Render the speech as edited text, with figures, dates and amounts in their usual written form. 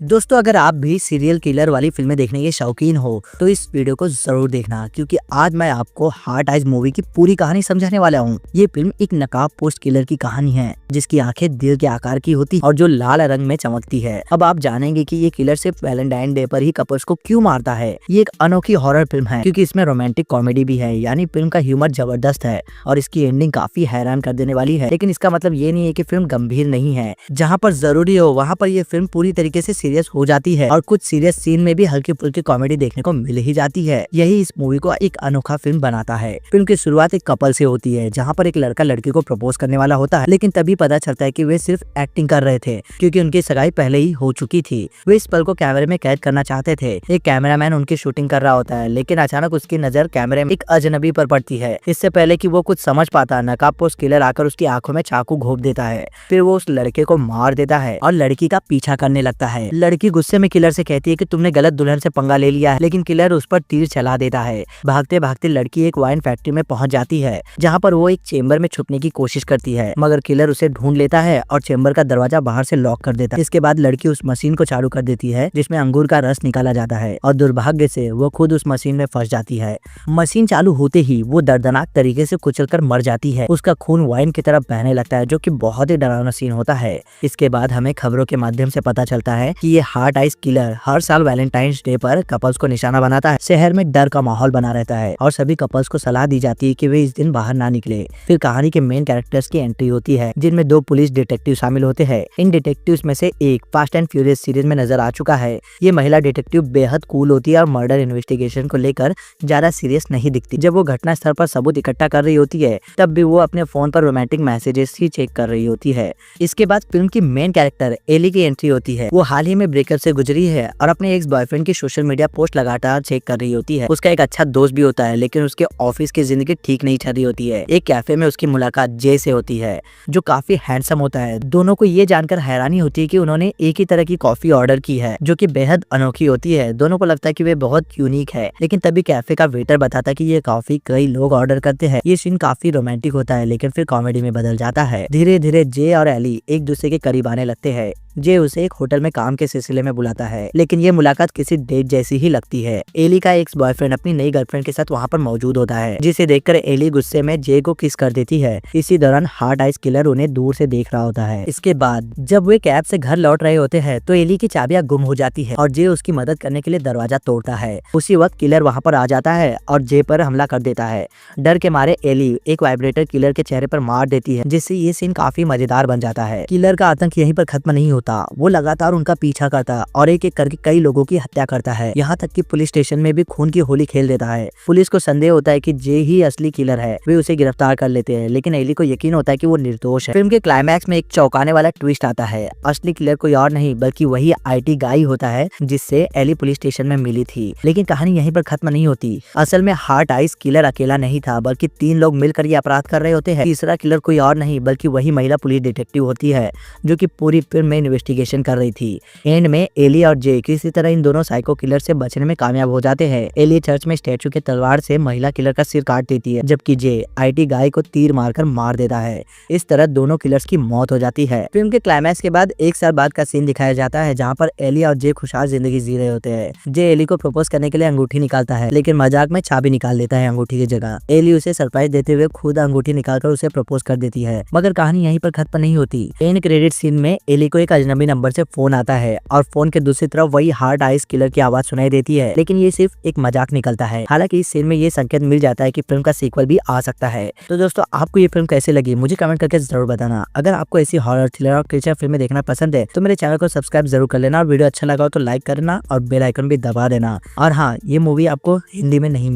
दोस्तों, अगर आप भी सीरियल किलर वाली फिल्में देखने के शौकीन हो तो इस वीडियो को जरूर देखना, क्योंकि आज मैं आपको हार्ट आइज मूवी की पूरी कहानी समझाने वाला हूँ। ये फिल्म एक नकाब पोस्ट किलर की कहानी है जिसकी आंखें दिल के आकार की होती और जो लाल रंग में चमकती है। अब आप जानेंगे कि ये किलर सिर्फ वैलेंटाइन डे पर ही कपल्स को क्यों मारता है। ये एक अनोखी हॉरर फिल्म है क्योंकि इसमें रोमांटिक कॉमेडी भी है, यानी फिल्म का ह्यूमर जबरदस्त है और इसकी एंडिंग काफी हैरान कर देने वाली है। लेकिन इसका मतलब ये नहीं है कि फिल्म गंभीर नहीं है। जहाँ पर जरूरी हो वहाँ पर ये फिल्म पूरी तरीके से सीरियस हो जाती है और कुछ सीरियस सीन में भी हल्की फुल्की कॉमेडी देखने को मिल ही जाती है। यही इस मूवी को एक अनोखा फिल्म बनाता है। फिल्म की शुरुआत एक कपल से होती है जहाँ पर एक लड़का लड़की को प्रपोज करने वाला होता है, लेकिन तभी पता चलता है कि वे सिर्फ एक्टिंग कर रहे थे क्योंकि उनकी सगाई पहले ही हो चुकी थी। वे इस पल को कैमरे में कैद करना चाहते थे। एक कैमरामैन उनकी शूटिंग कर रहा होता है, लेकिन अचानक उसकी नजर कैमरे में एक अजनबी पर पड़ती है। इससे पहले कि वो कुछ समझ पाता, नकाब पोस्ट किलर आकर उसकी आंखों में चाकू घोंप देता है। फिर वो उस लड़के को मार देता है और लड़की का पीछा करने लगता है। लड़की गुस्से में किलर से कहती है कि तुमने गलत दुल्हन से पंगा ले लिया है, लेकिन किलर उस पर तीर चला देता है। भागते भागते लड़की एक वाइन फैक्ट्री में पहुंच जाती है जहां पर वो एक चेंबर में छुपने की कोशिश करती है, मगर किलर उसे ढूंढ लेता है और चेंबर का दरवाजा बाहर से लॉक कर देता है। इसके बाद लड़की उस मशीन को चालू कर देती है जिसमें अंगूर का रस निकाला जाता है और दुर्भाग्य से वो खुद उस मशीन में फंस जाती है। मशीन चालू होते ही वो दर्दनाक तरीके से कुचलकर मर जाती है। उसका खून वाइन की तरफ बहने लगता है, जो कि बहुत ही डरावना सीन होता है। इसके बाद हमें खबरों के माध्यम से पता चलता है कि ये हार्ट आइज किलर हर साल वैलेंटाइंस डे पर कपल्स को निशाना बनाता है। शहर में डर का माहौल बना रहता है और सभी कपल्स को सलाह दी जाती है कि वे इस दिन बाहर ना निकले। फिर कहानी के मेन कैरेक्टर्स की एंट्री होती है, जिनमें 2 पुलिस डिटेक्टिव शामिल होते हैं। इन डिटेक्टिव्स में से एक फास्ट एंड फ्यूरियस सीरीज में नजर आ चुका है। ये महिला डिटेक्टिव बेहद कूल होती है और मर्डर इन्वेस्टिगेशन को लेकर ज्यादा सीरियस नहीं दिखती। जब वो घटना स्थल पर सबूत इकट्ठा कर रही होती है तब भी वो अपने फोन पर रोमांटिक मैसेजेस ही चेक कर रही होती है। इसके बाद फिल्म की मेन कैरेक्टर एली की एंट्री होती है। वो हाल ही में ब्रेकअप से गुजरी है और अपने एक्स बॉयफ्रेंड की सोशल मीडिया पोस्ट लगातार चेक कर रही होती है। उसका एक अच्छा दोस्त भी होता है, लेकिन उसके ऑफिस की जिंदगी ठीक नहीं चल रही होती है। एक कैफे में उसकी मुलाकात जे से होती है, जो काफी हैंडसम होता है। दोनों को ये जानकर हैरानी होती है कि उन्होंने एक ही तरह की कॉफी ऑर्डर की है, जो कि बेहद अनोखी होती है। दोनों को लगता है कि वे बहुत यूनिक है, लेकिन तभी कैफे का वेटर बताता है कि ये कॉफी कई लोग ऑर्डर करते हैं। ये सीन काफी रोमांटिक होता है, लेकिन फिर कॉमेडी में बदल जाता है। धीरे धीरे जे और एली एक दूसरे के करीब आने लगते हैं। जे उसे एक होटल में काम के सिलसिले में बुलाता है, लेकिन ये मुलाकात किसी डेट जैसी ही लगती है। एली का एक्स बॉयफ्रेंड अपनी नई गर्लफ्रेंड के साथ वहाँ पर मौजूद होता है, जिसे देखकर एली गुस्से में जे को किस कर देती है। इसी दौरान हार्ट आइज किलर उन्हें दूर से देख रहा होता है। इसके बाद जब वे कैब से घर लौट रहे होते हैं तो एली की चाबियां गुम हो जाती है और जे उसकी मदद करने के लिए दरवाजा तोड़ता है। उसी वक्त किलर वहाँ पर आ जाता है और जे पर हमला कर देता है। डर के मारे एली एक वाइब्रेटर किलर के चेहरे पर मार देती है, जिससे ये सीन काफी मजेदार बन जाता है। किलर का आतंक यहीं पर खत्म नहीं होता, वो लगातार उनका पीछा करता और एक एक करके कई लोगों की हत्या करता है। यहाँ तक कि पुलिस स्टेशन में भी खून की होली खेल देता है। पुलिस को संदेह होता है कि जे ही असली किलर है। वे उसे गिरफ्तार कर लेते हैं, लेकिन एली को यकीन होता है कि वो निर्दोष है। फिल्म के क्लाइमैक्स में एक चौंकाने वाला ट्विस्ट आता है। असली किलर कोई और नहीं बल्कि वही IT गाई होता है जिससे एली पुलिस स्टेशन में मिली थी। लेकिन कहानी यहीं पर खत्म नहीं होती। असल में हार्ट आइज किलर अकेला नहीं था, बल्कि 3 लोग मिलकर ये अपराध कर रहे होते हैं। तीसरा किलर कोई और नहीं बल्कि वही महिला पुलिस डिटेक्टिव होती है, जो कि पूरी फिल्म में इन्वेस्टिगेशन कर रही थी। एंड में एली और जे किसी तरह इन दोनों साइको किलर से बचने में कामयाब हो जाते हैं। एली चर्च में स्टैचू के तलवार से महिला किलर का सिर काट देती है, जबकि जे IT गाय को तीर मारकर मार देता है। इस तरह दोनों किलर्स की मौत हो जाती है। फिल्म के क्लाइमैक्स के बाद 1 साल बाद का सीन दिखाया जाता है, जहाँ पर एली और जे खुशहाल जिंदगी जी रहे होते हैं। जे एली को प्रपोज करने के लिए अंगूठी निकालता है, लेकिन मजाक में चाबी निकाल देता है अंगूठी की जगह। एली उसे सरप्राइज देते हुए खुद अंगूठी निकालकर उसे प्रपोज कर देती है। मगर कहानी यहीं पर खत्म नहीं होती। एंड क्रेडिट सीन में एली को एक अजनबी नंबर से फोन आता है और फोन के दूसरी तरफ वही हार्ट आइज किलर की आवाज सुनाई देती है, लेकिन ये सिर्फ एक मजाक निकलता है। हालांकि इस सीन में ये संकेत मिल जाता है कि फिल्म का सीक्वल भी आ सकता है। तो दोस्तों, आपको ये फिल्म कैसे लगी मुझे कमेंट करके जरूर बताना। अगर आपको ऐसी हॉरर, थ्रिलर और क्रिएचर फिल्में देखना पसंद है तो मेरे चैनल को सब्सक्राइब जरूर कर लेना और वीडियो अच्छा लगा हो तो लाइक करना और बेल आइकन भी दबा देना। और हाँ, ये मूवी आपको हिंदी में नहीं मिली।